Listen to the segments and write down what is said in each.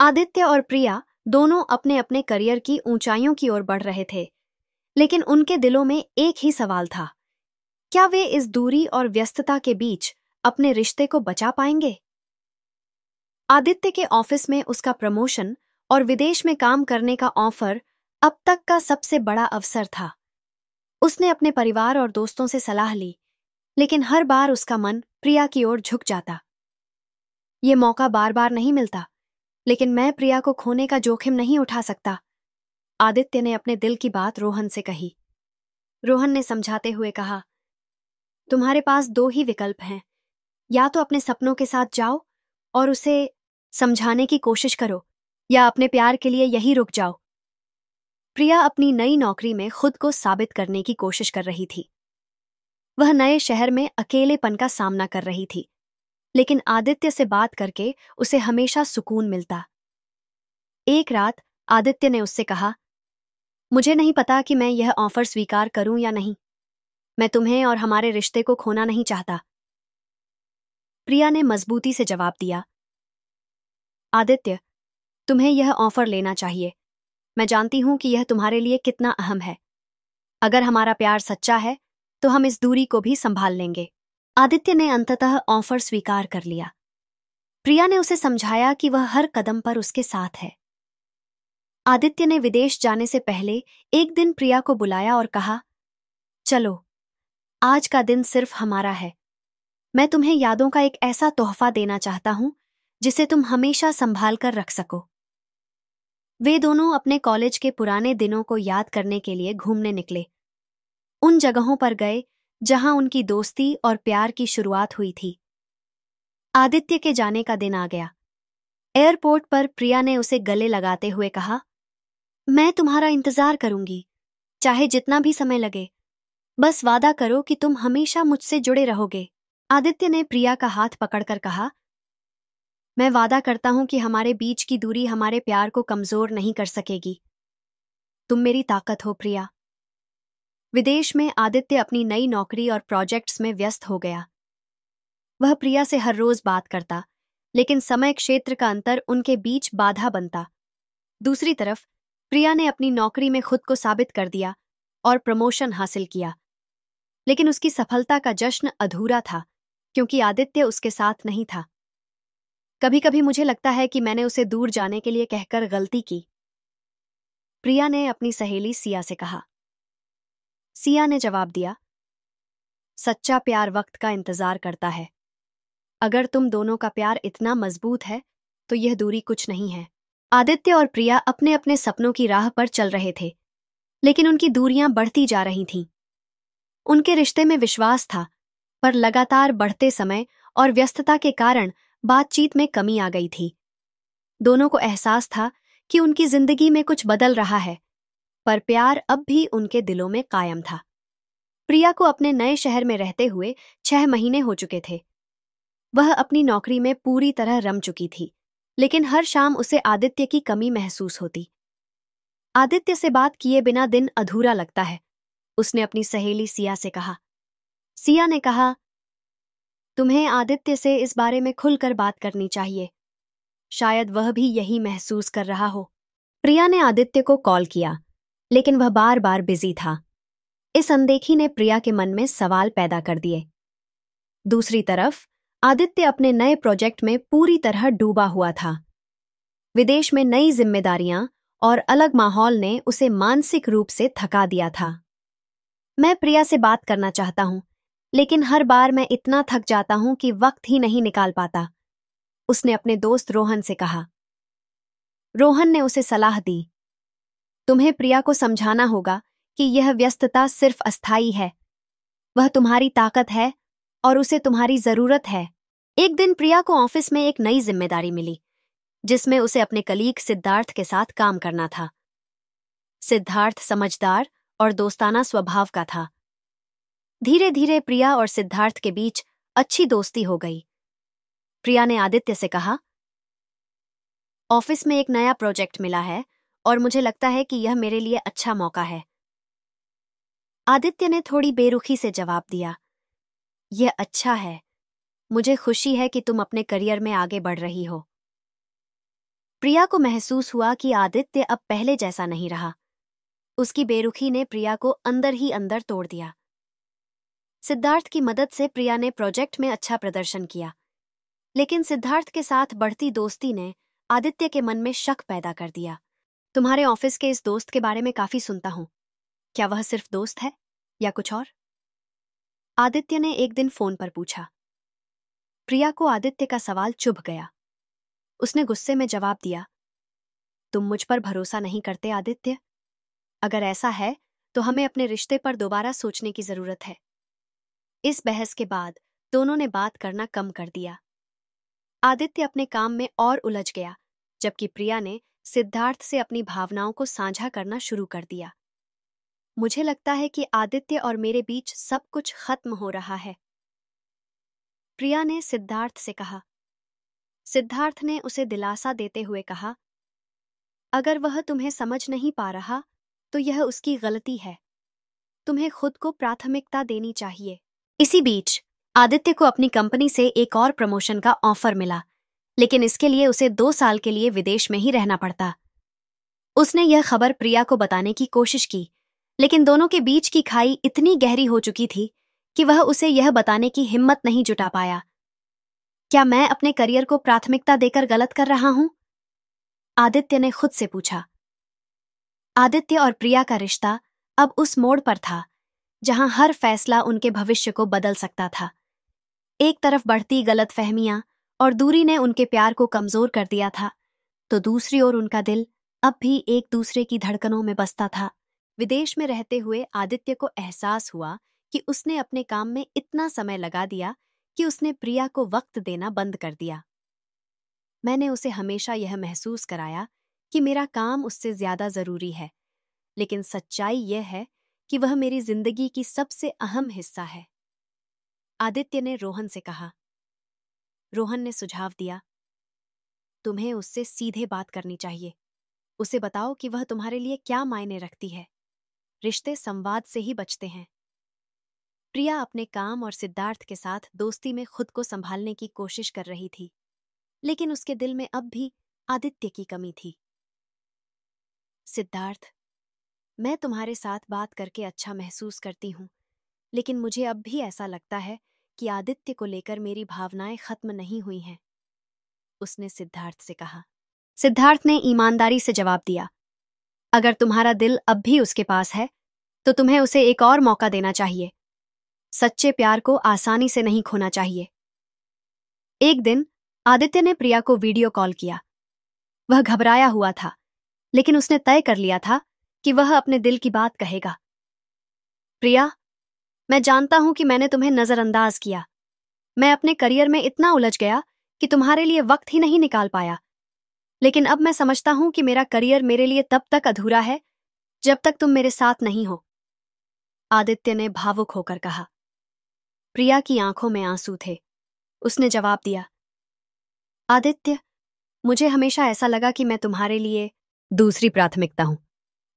आदित्य और प्रिया दोनों अपने अपने करियर की ऊंचाइयों की ओर बढ़ रहे थे, लेकिन उनके दिलों में एक ही सवाल था। क्या वे इस दूरी और व्यस्तता के बीच अपने रिश्ते को बचा पाएंगे? आदित्य के ऑफिस में उसका प्रमोशन और विदेश में काम करने का ऑफर अब तक का सबसे बड़ा अवसर था। उसने अपने परिवार और दोस्तों से सलाह ली, लेकिन हर बार उसका मन प्रिया की ओर झुक जाता। ये मौका बार बार नहीं मिलता, लेकिन मैं प्रिया को खोने का जोखिम नहीं उठा सकता। आदित्य ने अपने दिल की बात रोहन से कही। रोहन ने समझाते हुए कहा, तुम्हारे पास दो ही विकल्प हैं। या तो अपने सपनों के साथ जाओ और उसे समझाने की कोशिश करो, या अपने प्यार के लिए यही रुक जाओ। प्रिया अपनी नई नौकरी में खुद को साबित करने की कोशिश कर रही थी। वह नए शहर में अकेलेपन का सामना कर रही थी, लेकिन आदित्य से बात करके उसे हमेशा सुकून मिलता। एक रात आदित्य ने उससे कहा, मुझे नहीं पता कि मैं यह ऑफर स्वीकार करूं या नहीं। मैं तुम्हें और हमारे रिश्ते को खोना नहीं चाहता। प्रिया ने मजबूती से जवाब दिया, आदित्य, तुम्हें यह ऑफर लेना चाहिए। मैं जानती हूं कि यह तुम्हारे लिए कितना अहम है। अगर हमारा प्यार सच्चा है तो हम इस दूरी को भी संभाल लेंगे। आदित्य ने अंततः ऑफर स्वीकार कर लिया। प्रिया ने उसे समझाया कि वह हर कदम पर उसके साथ है। आदित्य ने विदेश जाने से पहले एक दिन प्रिया को बुलाया और कहा, चलो, आज का दिन सिर्फ हमारा है। मैं तुम्हें यादों का एक ऐसा तोहफा देना चाहता हूं जिसे तुम हमेशा संभाल कर रख सको। वे दोनों अपने कॉलेज के पुराने दिनों को याद करने के लिए घूमने निकले। उन जगहों पर गए जहां उनकी दोस्ती और प्यार की शुरुआत हुई थी। आदित्य के जाने का दिन आ गया। एयरपोर्ट पर प्रिया ने उसे गले लगाते हुए कहा, मैं तुम्हारा इंतजार करूंगी, चाहे जितना भी समय लगे। बस वादा करो कि तुम हमेशा मुझसे जुड़े रहोगे। आदित्य ने प्रिया का हाथ पकड़कर कहा, मैं वादा करता हूं कि हमारे बीच की दूरी हमारे प्यार को कमजोर नहीं कर सकेगी। तुम मेरी ताकत हो प्रिया। विदेश में आदित्य अपनी नई नौकरी और प्रोजेक्ट्स में व्यस्त हो गया। वह प्रिया से हर रोज बात करता, लेकिन समय क्षेत्र का अंतर उनके बीच बाधा बनता। दूसरी तरफ प्रिया ने अपनी नौकरी में खुद को साबित कर दिया और प्रमोशन हासिल किया, लेकिन उसकी सफलता का जश्न अधूरा था क्योंकि आदित्य उसके साथ नहीं था। कभी कभी मुझे लगता है कि मैंने उसे दूर जाने के लिए कहकर गलती की, प्रिया ने अपनी सहेली सिया से कहा। सिया ने जवाब दिया, सच्चा प्यार वक्त का इंतजार करता है। अगर तुम दोनों का प्यार इतना मजबूत है तो यह दूरी कुछ नहीं है। आदित्य और प्रिया अपने अपने सपनों की राह पर चल रहे थे, लेकिन उनकी दूरियां बढ़ती जा रही थीं। उनके रिश्ते में विश्वास था, पर लगातार बढ़ते समय और व्यस्तता के कारण बातचीत में कमी आ गई थी। दोनों को एहसास था कि उनकी जिंदगी में कुछ बदल रहा है, पर प्यार अब भी उनके दिलों में कायम था। प्रिया को अपने नए शहर में रहते हुए 6 महीने हो चुके थे। वह अपनी नौकरी में पूरी तरह रम चुकी थी, लेकिन हर शाम उसे आदित्य की कमी महसूस होती। आदित्य से बात किए बिना दिन अधूरा लगता है, उसने अपनी सहेली सिया से कहा। सिया ने कहा, तुम्हें आदित्य से इस बारे में खुलकर बात करनी चाहिए। शायद वह भी यही महसूस कर रहा हो। प्रिया ने आदित्य को कॉल किया, लेकिन वह बार बार बिजी था। इस अनदेखी ने प्रिया के मन में सवाल पैदा कर दिए। दूसरी तरफ आदित्य अपने नए प्रोजेक्ट में पूरी तरह डूबा हुआ था। विदेश में नई जिम्मेदारियां और अलग माहौल ने उसे मानसिक रूप से थका दिया था। मैं प्रिया से बात करना चाहता हूं, लेकिन हर बार मैं इतना थक जाता हूं कि वक्त ही नहीं निकाल पाता, उसने अपने दोस्त रोहन से कहा। रोहन ने उसे सलाह दी, तुम्हें प्रिया को समझाना होगा कि यह व्यस्तता सिर्फ अस्थायी है। वह तुम्हारी ताकत है और उसे तुम्हारी जरूरत है। एक दिन प्रिया को ऑफिस में एक नई जिम्मेदारी मिली, जिसमें उसे अपने कलीग सिद्धार्थ के साथ काम करना था। सिद्धार्थ समझदार और दोस्ताना स्वभाव का था। धीरे धीरे प्रिया और सिद्धार्थ के बीच अच्छी दोस्ती हो गई। प्रिया ने आदित्य से कहा, ऑफिस में एक नया प्रोजेक्ट मिला है और मुझे लगता है कि यह मेरे लिए अच्छा मौका है। आदित्य ने थोड़ी बेरुखी से जवाब दिया, यह अच्छा है। मुझे खुशी है कि तुम अपने करियर में आगे बढ़ रही हो। प्रिया को महसूस हुआ कि आदित्य अब पहले जैसा नहीं रहा। उसकी बेरुखी ने प्रिया को अंदर ही अंदर तोड़ दिया। सिद्धार्थ की मदद से प्रिया ने प्रोजेक्ट में अच्छा प्रदर्शन किया, लेकिन सिद्धार्थ के साथ बढ़ती दोस्ती ने आदित्य के मन में शक पैदा कर दिया। तुम्हारे ऑफिस के इस दोस्त के बारे में काफी सुनता हूं, क्या वह सिर्फ दोस्त है या कुछ और? आदित्य ने एक दिन फोन पर पूछा। प्रिया को आदित्य का सवाल चुभ गया। उसने गुस्से में जवाब दिया, तुम मुझ पर भरोसा नहीं करते आदित्य? अगर ऐसा है तो हमें अपने रिश्ते पर दोबारा सोचने की जरूरत है। इस बहस के बाद दोनों ने बात करना कम कर दिया। आदित्य अपने काम में और उलझ गया, जबकि प्रिया ने सिद्धार्थ से अपनी भावनाओं को साझा करना शुरू कर दिया। मुझे लगता है कि आदित्य और मेरे बीच सब कुछ खत्म हो रहा है, प्रिया ने सिद्धार्थ से कहा। सिद्धार्थ ने उसे दिलासा देते हुए कहा, अगर वह तुम्हें समझ नहीं पा रहा तो यह उसकी गलती है। तुम्हें खुद को प्राथमिकता देनी चाहिए। इसी बीच आदित्य को अपनी कंपनी से एक और प्रमोशन का ऑफर मिला, लेकिन इसके लिए उसे 2 साल के लिए विदेश में ही रहना पड़ता। उसने यह खबर प्रिया को बताने की कोशिश की, लेकिन दोनों के बीच की खाई इतनी गहरी हो चुकी थी कि वह उसे यह बताने की हिम्मत नहीं जुटा पाया। क्या मैं अपने करियर को प्राथमिकता देकर गलत कर रहा हूं? आदित्य ने खुद से पूछा। आदित्य और प्रिया का रिश्ता अब उस मोड़ पर था जहां हर फैसला उनके भविष्य को बदल सकता था। एक तरफ बढ़ती गलतफहमियां और दूरी ने उनके प्यार को कमजोर कर दिया था, तो दूसरी ओर उनका दिल अब भी एक दूसरे की धड़कनों में बसता था। विदेश में रहते हुए आदित्य को एहसास हुआ कि उसने अपने काम में इतना समय लगा दिया कि उसने प्रिया को वक्त देना बंद कर दिया। मैंने उसे हमेशा यह महसूस कराया कि मेरा काम उससे ज्यादा जरूरी है, लेकिन सच्चाई यह है कि वह मेरी जिंदगी की सबसे अहम हिस्सा है, आदित्य ने रोहन से कहा। रोहन ने सुझाव दिया, तुम्हें उससे सीधे बात करनी चाहिए। उसे बताओ कि वह तुम्हारे लिए क्या मायने रखती है। रिश्ते संवाद से ही बचते हैं। प्रिया अपने काम और सिद्धार्थ के साथ दोस्ती में खुद को संभालने की कोशिश कर रही थी, लेकिन उसके दिल में अब भी आदित्य की कमी थी। सिद्धार्थ, मैं तुम्हारे साथ बात करके अच्छा महसूस करती हूं, लेकिन मुझे अब भी ऐसा लगता है कि आदित्य को लेकर मेरी भावनाएं खत्म नहीं हुई हैं, उसने सिद्धार्थ से कहा। सिद्धार्थ ने ईमानदारी से जवाब दिया, अगर तुम्हारा दिल अब भी उसके पास है तो तुम्हें उसे एक और मौका देना चाहिए। सच्चे प्यार को आसानी से नहीं खोना चाहिए। एक दिन आदित्य ने प्रिया को वीडियो कॉल किया। वह घबराया हुआ था, लेकिन उसने तय कर लिया था कि वह अपने दिल की बात कहेगा। प्रिया, मैं जानता हूं कि मैंने तुम्हें नजरअंदाज किया। मैं अपने करियर में इतना उलझ गया कि तुम्हारे लिए वक्त ही नहीं निकाल पाया, लेकिन अब मैं समझता हूं कि मेरा करियर मेरे लिए तब तक अधूरा है जब तक तुम मेरे साथ नहीं हो, आदित्य ने भावुक होकर कहा। प्रिया की आंखों में आंसू थे। उसने जवाब दिया, आदित्य, मुझे हमेशा ऐसा लगा कि मैं तुम्हारे लिए दूसरी प्राथमिकता हूं,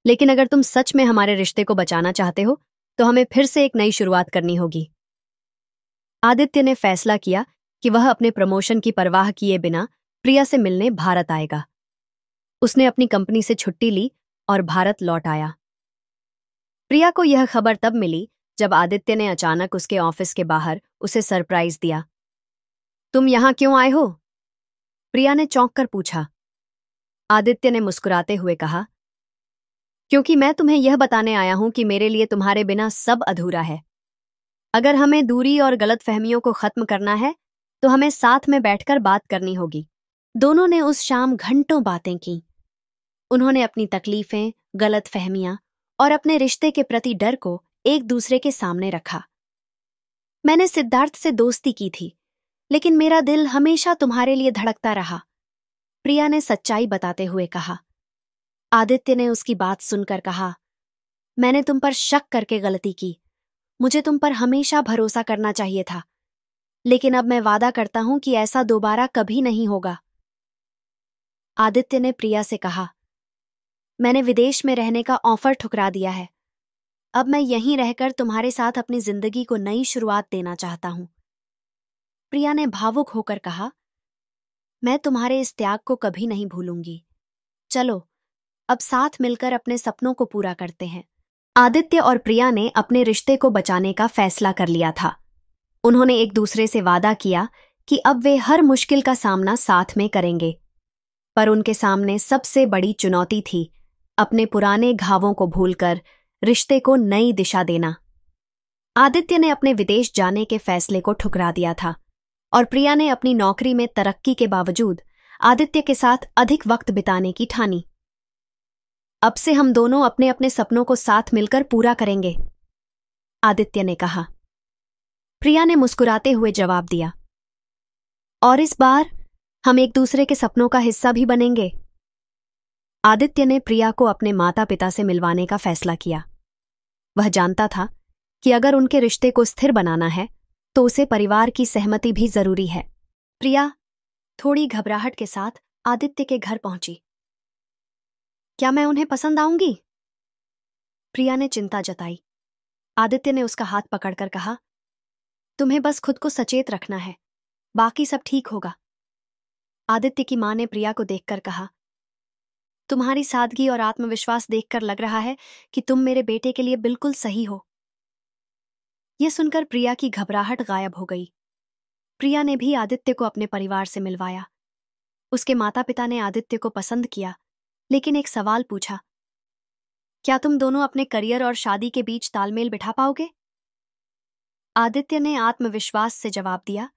लेकिन अगर तुम सच में हमारे रिश्ते को बचाना चाहते हो तो हमें फिर से एक नई शुरुआत करनी होगी। आदित्य ने फैसला किया कि वह अपने प्रमोशन की परवाह किए बिना प्रिया से मिलने भारत आएगा। उसने अपनी कंपनी से छुट्टी ली और भारत लौट आया। प्रिया को यह खबर तब मिली जब आदित्य ने अचानक उसके ऑफिस के बाहर उसे सरप्राइज दिया। तुम यहां क्यों आए हो? प्रिया ने चौंक कर पूछा। आदित्य ने मुस्कुराते हुए कहा, क्योंकि मैं तुम्हें यह बताने आया हूं कि मेरे लिए तुम्हारे बिना सब अधूरा है। अगर हमें दूरी और गलतफहमियों को खत्म करना है तो हमें साथ में बैठकर बात करनी होगी। दोनों ने उस शाम घंटों बातें की। उन्होंने अपनी तकलीफें, गलतफहमियां और अपने रिश्ते के प्रति डर को एक दूसरे के सामने रखा। मैंने सिद्धार्थ से दोस्ती की थी, लेकिन मेरा दिल हमेशा तुम्हारे लिए धड़कता रहा, प्रिया ने सच्चाई बताते हुए कहा। आदित्य ने उसकी बात सुनकर कहा, मैंने तुम पर शक करके गलती की। मुझे तुम पर हमेशा भरोसा करना चाहिए था, लेकिन अब मैं वादा करता हूं कि ऐसा दोबारा कभी नहीं होगा। आदित्य ने प्रिया से कहा, मैंने विदेश में रहने का ऑफर ठुकरा दिया है। अब मैं यहीं रहकर तुम्हारे साथ अपनी जिंदगी को नई शुरुआत देना चाहता हूं। प्रिया ने भावुक होकर कहा, मैं तुम्हारे इस त्याग को कभी नहीं भूलूंगी। चलो अब साथ मिलकर अपने सपनों को पूरा करते हैं। आदित्य और प्रिया ने अपने रिश्ते को बचाने का फैसला कर लिया था। उन्होंने एक दूसरे से वादा किया कि अब वे हर मुश्किल का सामना साथ में करेंगे। पर उनके सामने सबसे बड़ी चुनौती थी अपने पुराने घावों को भूलकर रिश्ते को नई दिशा देना। आदित्य ने अपने विदेश जाने के फैसले को ठुकरा दिया था और प्रिया ने अपनी नौकरी में तरक्की के बावजूद आदित्य के साथ अधिक वक्त बिताने की ठानी। अब से हम दोनों अपने अपने सपनों को साथ मिलकर पूरा करेंगे, आदित्य ने कहा। प्रिया ने मुस्कुराते हुए जवाब दिया, और इस बार हम एक दूसरे के सपनों का हिस्सा भी बनेंगे। आदित्य ने प्रिया को अपने माता पिता से मिलवाने का फैसला किया। वह जानता था कि अगर उनके रिश्ते को स्थिर बनाना है तो उसे परिवार की सहमति भी जरूरी है। प्रिया थोड़ी घबराहट के साथ आदित्य के घर पहुंची। क्या मैं उन्हें पसंद आऊंगी? प्रिया ने चिंता जताई। आदित्य ने उसका हाथ पकड़कर कहा, तुम्हें बस खुद को सचेत रखना है, बाकी सब ठीक होगा। आदित्य की मां ने प्रिया को देखकर कहा, तुम्हारी सादगी और आत्मविश्वास देखकर लग रहा है कि तुम मेरे बेटे के लिए बिल्कुल सही हो। यह सुनकर प्रिया की घबराहट गायब हो गई। प्रिया ने भी आदित्य को अपने परिवार से मिलवाया। उसके माता पिता ने आदित्य को पसंद किया, लेकिन एक सवाल पूछा, क्या तुम दोनों अपने करियर और शादी के बीच तालमेल बिठा पाओगे? आदित्य ने आत्मविश्वास से जवाब दिया,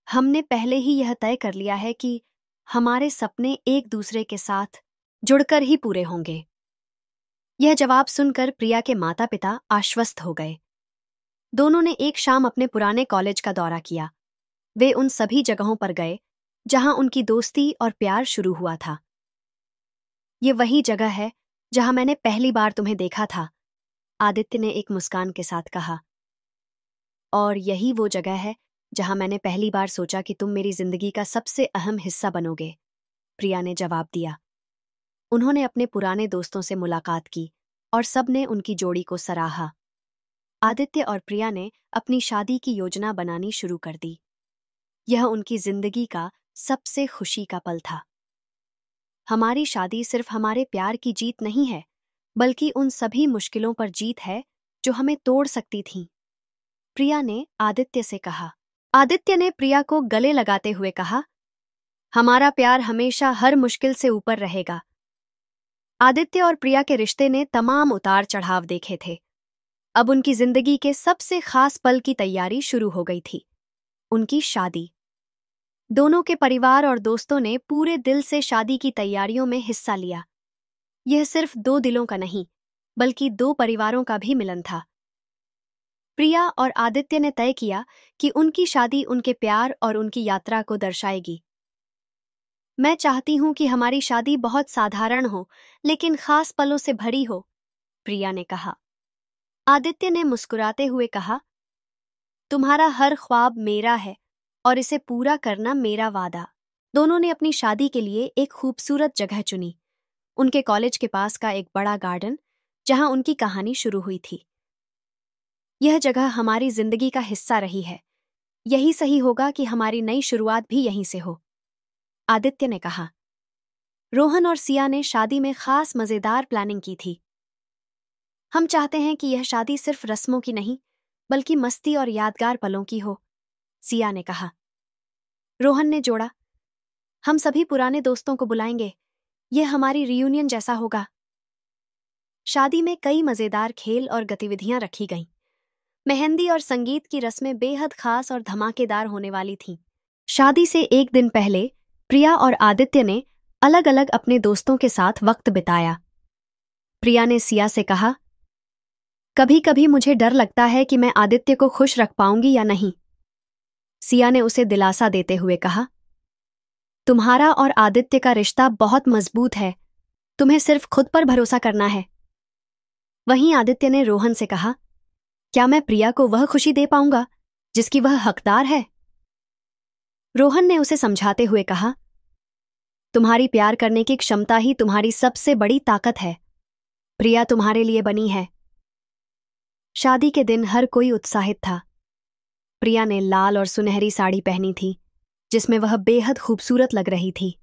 हमने पहले ही यह तय कर लिया है कि हमारे सपने एक दूसरे के साथ जुड़कर ही पूरे होंगे। यह जवाब सुनकर प्रिया के माता पिता आश्वस्त हो गए। दोनों ने एक शाम अपने पुराने कॉलेज का दौरा किया। वे उन सभी जगहों पर गए जहां उनकी दोस्ती और प्यार शुरू हुआ था। ये वही जगह है जहां मैंने पहली बार तुम्हें देखा था, आदित्य ने एक मुस्कान के साथ कहा। और यही वो जगह है जहां मैंने पहली बार सोचा कि तुम मेरी जिंदगी का सबसे अहम हिस्सा बनोगे, प्रिया ने जवाब दिया। उन्होंने अपने पुराने दोस्तों से मुलाकात की और सबने उनकी जोड़ी को सराहा। आदित्य और प्रिया ने अपनी शादी की योजना बनानी शुरू कर दी। यह उनकी जिंदगी का सबसे खुशी का पल था। हमारी शादी सिर्फ हमारे प्यार की जीत नहीं है, बल्कि उन सभी मुश्किलों पर जीत है जो हमें तोड़ सकती थीं, प्रिया ने आदित्य से कहा। आदित्य ने प्रिया को गले लगाते हुए कहा, हमारा प्यार हमेशा हर मुश्किल से ऊपर रहेगा। आदित्य और प्रिया के रिश्ते ने तमाम उतार चढ़ाव देखे थे। अब उनकी जिंदगी के सबसे खास पल की तैयारी शुरू हो गई थी, उनकी शादी। दोनों के परिवार और दोस्तों ने पूरे दिल से शादी की तैयारियों में हिस्सा लिया। यह सिर्फ दो दिलों का नहीं, बल्कि दो परिवारों का भी मिलन था। प्रिया और आदित्य ने तय किया कि उनकी शादी उनके प्यार और उनकी यात्रा को दर्शाएगी। मैं चाहती हूं कि हमारी शादी बहुत साधारण हो, लेकिन खास पलों से भरी हो, प्रिया ने कहा। आदित्य ने मुस्कुराते हुए कहा, तुम्हारा हर ख्वाब मेरा है और इसे पूरा करना मेरा वादा। दोनों ने अपनी शादी के लिए एक खूबसूरत जगह चुनी, उनके कॉलेज के पास का एक बड़ा गार्डन जहां उनकी कहानी शुरू हुई थी। यह जगह हमारी जिंदगी का हिस्सा रही है। यही सही होगा कि हमारी नई शुरुआत भी यहीं से हो, आदित्य ने कहा। रोहन और सिया ने शादी में खास मजेदार प्लानिंग की थी। हम चाहते हैं कि यह शादी सिर्फ रस्मों की नहीं, बल्कि मस्ती और यादगार पलों की हो, सिया ने कहा। रोहन ने जोड़ा, हम सभी पुराने दोस्तों को बुलाएंगे, यह हमारी रियूनियन जैसा होगा। शादी में कई मजेदार खेल और गतिविधियां रखी गईं। मेहंदी और संगीत की रस्में बेहद खास और धमाकेदार होने वाली थीं। शादी से एक दिन पहले प्रिया और आदित्य ने अलग अलग अपने दोस्तों के साथ वक्त बिताया। प्रिया ने सिया से कहा, कभी कभी मुझे डर लगता है कि मैं आदित्य को खुश रख पाऊंगी या नहीं। सिया ने उसे दिलासा देते हुए कहा, तुम्हारा और आदित्य का रिश्ता बहुत मजबूत है, तुम्हें सिर्फ खुद पर भरोसा करना है। वहीं आदित्य ने रोहन से कहा, क्या मैं प्रिया को वह खुशी दे पाऊंगा जिसकी वह हकदार है? रोहन ने उसे समझाते हुए कहा, तुम्हारी प्यार करने की क्षमता ही तुम्हारी सबसे बड़ी ताकत है। प्रिया तुम्हारे लिए बनी है। शादी के दिन हर कोई उत्साहित था। प्रिया ने लाल और सुनहरी साड़ी पहनी थी, जिसमें वह बेहद खूबसूरत लग रही थी।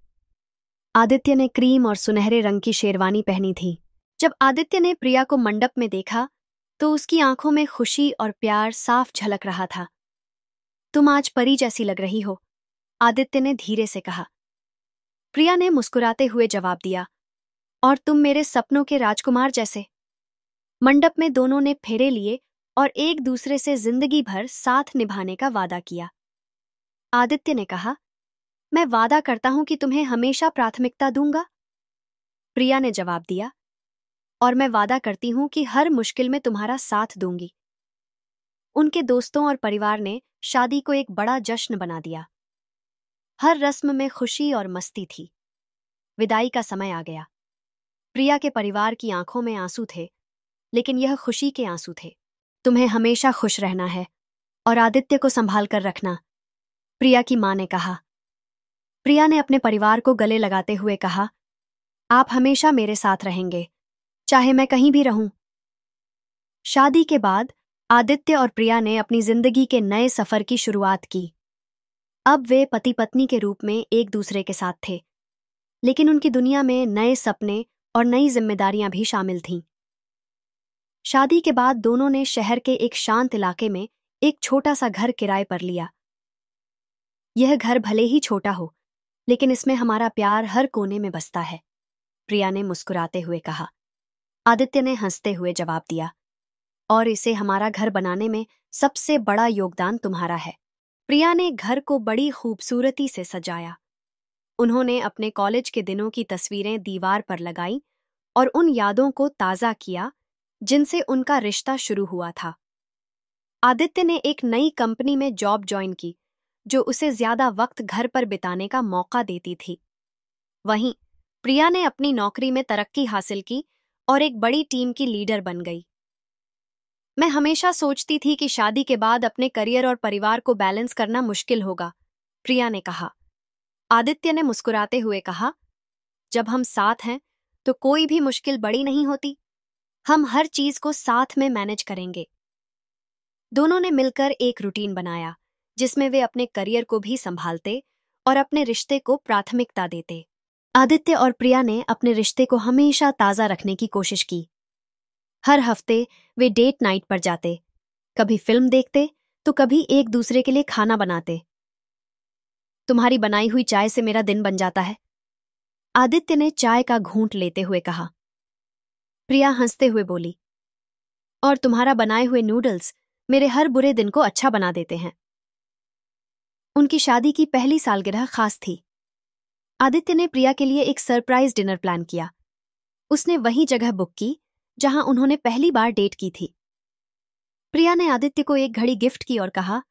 आदित्य ने क्रीम और सुनहरे रंग की शेरवानी पहनी थी। जब आदित्य ने प्रिया को मंडप में देखा तो उसकी आंखों में खुशी और प्यार साफ झलक रहा था। तुम आज परी जैसी लग रही हो, आदित्य ने धीरे से कहा। प्रिया ने मुस्कुराते हुए जवाब दिया, और तुम मेरे सपनों के राजकुमार जैसे। मंडप में दोनों ने फेरे लिए और एक दूसरे से जिंदगी भर साथ निभाने का वादा किया। आदित्य ने कहा, मैं वादा करता हूं कि तुम्हें हमेशा प्राथमिकता दूंगा। प्रिया ने जवाब दिया, और मैं वादा करती हूं कि हर मुश्किल में तुम्हारा साथ दूंगी। उनके दोस्तों और परिवार ने शादी को एक बड़ा जश्न बना दिया। हर रस्म में खुशी और मस्ती थी। विदाई का समय आ गया। प्रिया के परिवार की आंखों में आंसू थे, लेकिन यह खुशी के आंसू थे। तुम्हें हमेशा खुश रहना है और आदित्य को संभाल कर रखना, प्रिया की मां ने कहा। प्रिया ने अपने परिवार को गले लगाते हुए कहा, आप हमेशा मेरे साथ रहेंगे, चाहे मैं कहीं भी रहूं। शादी के बाद आदित्य और प्रिया ने अपनी जिंदगी के नए सफर की शुरुआत की। अब वे पति पत्नी के रूप में एक दूसरे के साथ थे, लेकिन उनकी दुनिया में नए सपने और नई जिम्मेदारियां भी शामिल थीं। शादी के बाद दोनों ने शहर के एक शांत इलाके में एक छोटा सा घर किराए पर लिया। यह घर भले ही छोटा हो, लेकिन इसमें हमारा प्यार हर कोने में बसता है, प्रिया ने मुस्कुराते हुए कहा। आदित्य ने हंसते हुए जवाब दिया, और इसे हमारा घर बनाने में सबसे बड़ा योगदान तुम्हारा है। प्रिया ने घर को बड़ी खूबसूरती से सजाया। उन्होंने अपने कॉलेज के दिनों की तस्वीरें दीवार पर लगाई और उन यादों को ताज़ा किया जिनसे उनका रिश्ता शुरू हुआ था। आदित्य ने एक नई कंपनी में जॉब ज्वाइन की, जो उसे ज्यादा वक्त घर पर बिताने का मौका देती थी। वहीं प्रिया ने अपनी नौकरी में तरक्की हासिल की और एक बड़ी टीम की लीडर बन गई। मैं हमेशा सोचती थी कि शादी के बाद अपने करियर और परिवार को बैलेंस करना मुश्किल होगा, प्रिया ने कहा। आदित्य ने मुस्कुराते हुए कहा, जब हम साथ हैं तो कोई भी मुश्किल बड़ी नहीं होती। हम हर चीज को साथ में मैनेज करेंगे। दोनों ने मिलकर एक रूटीन बनाया, जिसमें वे अपने करियर को भी संभालते और अपने रिश्ते को प्राथमिकता देते। आदित्य और प्रिया ने अपने रिश्ते को हमेशा ताज़ा रखने की कोशिश की। हर हफ्ते वे डेट नाइट पर जाते, कभी फिल्म देखते तो कभी एक दूसरे के लिए खाना बनाते। तुम्हारी बनाई हुई चाय से मेरा दिन बन जाता है, आदित्य ने चाय का घूंट लेते हुए कहा। प्रिया हंसते हुए बोली, और तुम्हारा बनाए हुए नूडल्स मेरे हर बुरे दिन को अच्छा बना देते हैं। उनकी शादी की पहली सालगिरह खास थी। आदित्य ने प्रिया के लिए एक सरप्राइज डिनर प्लान किया। उसने वही जगह बुक की जहां उन्होंने पहली बार डेट की थी। प्रिया ने आदित्य को एक घड़ी गिफ्ट की और कहा,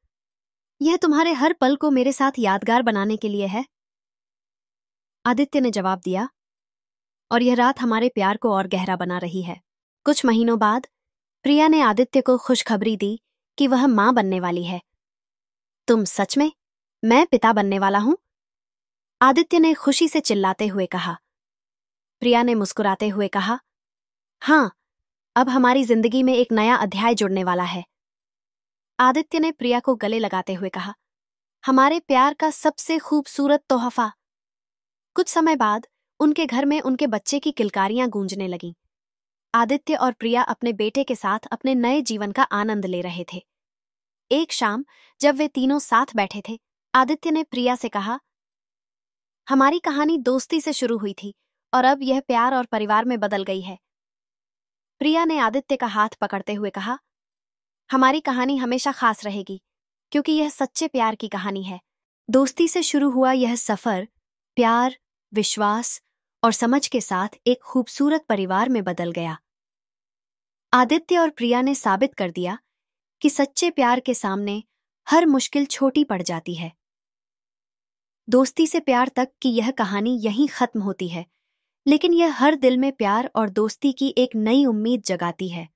यह तुम्हारे हर पल को मेरे साथ यादगार बनाने के लिए है। आदित्य ने जवाब दिया, और यह रात हमारे प्यार को और गहरा बना रही है। कुछ महीनों बाद प्रिया ने आदित्य को खुशखबरी दी कि वह मां बनने वाली है। तुम सच में? मैं पिता बनने वाला हूं, आदित्य ने खुशी से चिल्लाते हुए कहा। प्रिया ने मुस्कुराते हुए कहा, हां, अब हमारी जिंदगी में एक नया अध्याय जुड़ने वाला है। आदित्य ने प्रिया को गले लगाते हुए कहा, हमारे प्यार का सबसे खूबसूरत तोहफा। कुछ समय बाद उनके घर में उनके बच्चे की किलकारियां गूंजने लगीं। आदित्य और प्रिया अपने बेटे के साथ अपने नए जीवन का आनंद ले रहे थे। एक शाम जब वे तीनों साथ बैठे थे, आदित्य ने प्रिया से कहा, हमारी कहानी दोस्ती से शुरू हुई थी और अब यह प्यार और परिवार में बदल गई है। प्रिया ने आदित्य का हाथ पकड़ते हुए कहा, हमारी कहानी हमेशा खास रहेगी, क्योंकि यह सच्चे प्यार की कहानी है। दोस्ती से शुरू हुआ यह सफर प्यार, विश्वास और समझ के साथ एक खूबसूरत परिवार में बदल गया। आदित्य और प्रिया ने साबित कर दिया कि सच्चे प्यार के सामने हर मुश्किल छोटी पड़ जाती है। दोस्ती से प्यार तक की यह कहानी यहीं खत्म होती है, लेकिन यह हर दिल में प्यार और दोस्ती की एक नई उम्मीद जगाती है।